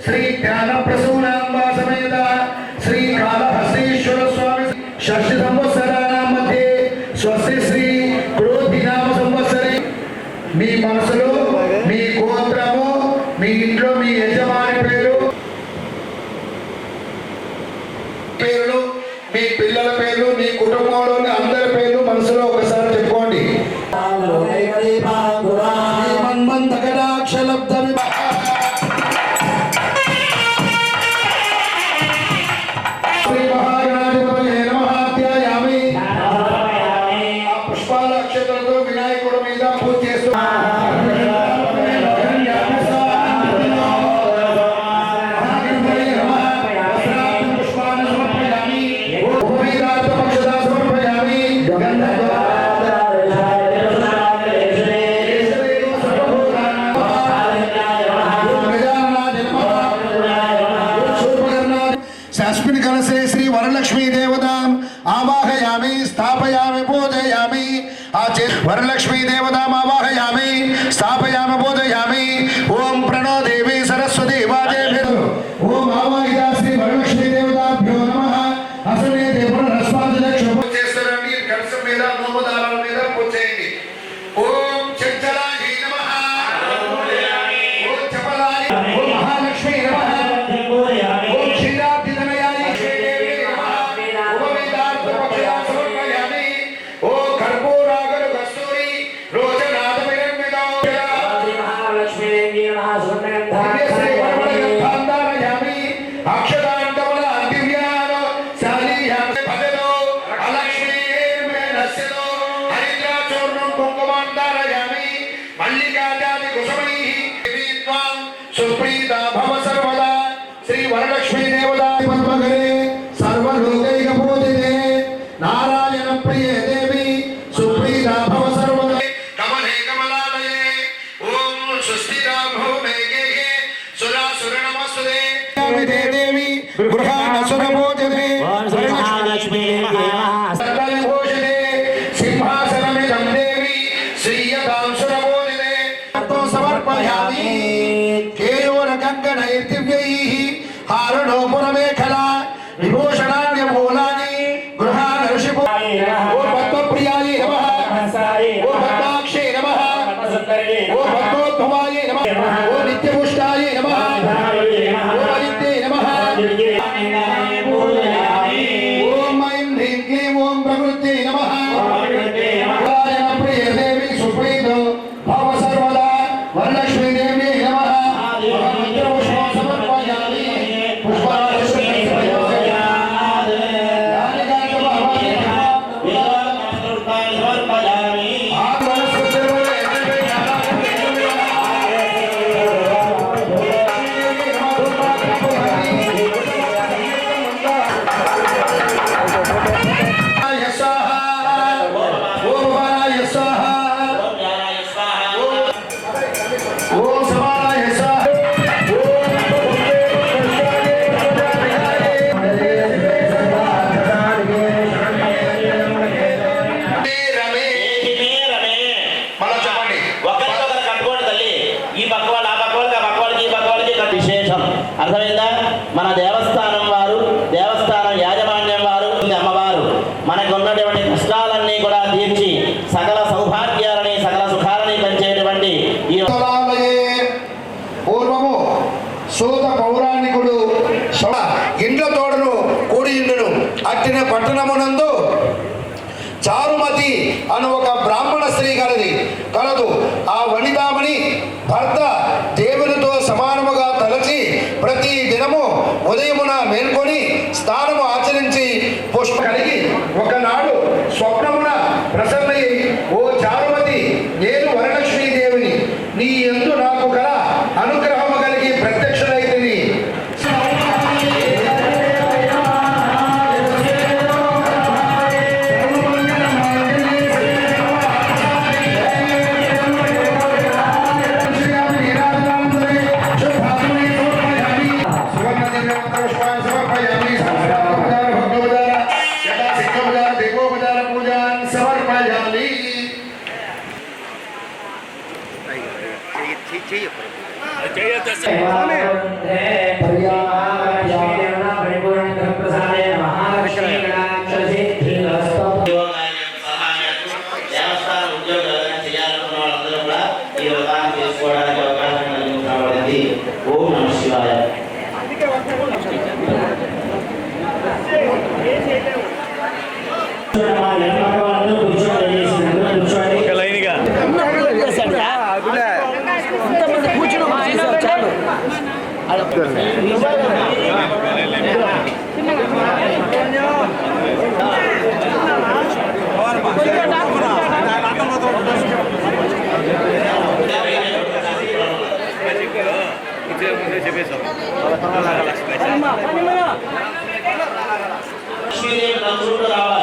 श्री ज्ञान प्रसूनांबा समेत श्री कालहस्तेश्वर स्वामी षष्ठी संवत्सराणां मध्ये स्वस्ति श्री क्रोधी नाम संवत्सरे మీ మనసులో మీ గోత్రము మీ ఇంట్లో మీ యజమాని పేరు మీ పిల్లల పేరు మీ కుటుంబంలోని అందరి పేరు మనసులో ఒకసారి చెప్పుకోండి. పుష్పాల అక్షతలతో వినాయకుడి మీద పూజ చేస్తున్నారు. शास्मिन् कलशे श्री वरलक्ष्मी देवताम् आवाहयामि स्थापयामि पूजयामि वरलक्ष्मी देवताम् आवाहयामि स्थापयामि पूजयामि ओम प्रणो देवी सरस्वती वाजेभ्यो ओम आवाहिता श्री वरलक्ष्मी देवताभ्यो नमः असने देवरस्वादलक्ष्मी చేస్తారండి కలశం మీద నోమదారాల మీద పూజేయండి. ఓం చంచలాయ నమః ఓం చపలాయ ఓం మహాలక్ష్మి నమః सुप्रीता भव सर्वदा श्री वरलक्ष्मी देवता पद्मकरे सर्वलोकैक पूजिते नारायण प्रिय देवी सुप्रीता भव सर्वदा कमले कमलालये ओम सुस्थिता भौमेगे सुरासुर नमस्ते नमस्ते देवी गृहाण सुर पूजिते वरलक्ष्मी सकल भूषिते सिंहासनमिदं देवी श्रीयतां सुर पूजिते तो समर्पयामि हारणो पुरमेखला विभूषणान्य मूलानि गृहाण ऋषिपो ओ पद्मप्रियाय नमः ओ पद्माक्षे नमः ओ पद्मोद्भवाय नमः ओ नित्यपुष्टाय नमः ओ अनित्ये नमः ओम ऐं ह्रीं क्लीं ओम प्रकृत्यै नमः नारायण प्रिय देवी सुप्रीतो भव सर्वदा वरलक्ष्मी देवी नमः అర్థమైందా? మన దేవస్థానం వారు, దేవస్థానం యాజమాన్యం వారు, అమ్మవారు మనకు ఉన్నటువంటి కష్టాలన్నీ కూడా తీర్చి సకల సౌభాగ్యాలని సకల సుఖాలని పెంచేటువంటి ఈ పూర్వము సూత పౌరాణికుడు ఇండ్ల తోడను కూడి ఇండును అట్టిన పట్టణమునందు చారుమతి అను ఒక బ్రాహ్మణ స్త్రీ కలదు. ఆ వనితామణి భర్త దేవునితో సమానముగా తలచి ప్రతి దినము ఉదయమున మేల్కొని స్నానము ఆచరించి పుష్ప కలిగి ఒకనాడు స్వప్నమున ప్రసన్నయ్యి, ఓ చారుమతి, నేను వరలక్ష్మీ దేవిని, నీ యందు నాకు గల అనుగ్రహము కలిగి ప్రత్యక్షమైతిని. దేవస్థానం ఉద్యోగాలను చేయాలనుకున్న వాళ్ళందరూ కూడా ఈ వ్రతాన్ని చేసుకోవడానికి అవకాశం కలిగించబడింది. ఓం నమః శివాయ. లక్ష్మీదేవి నందుడు రావాలి.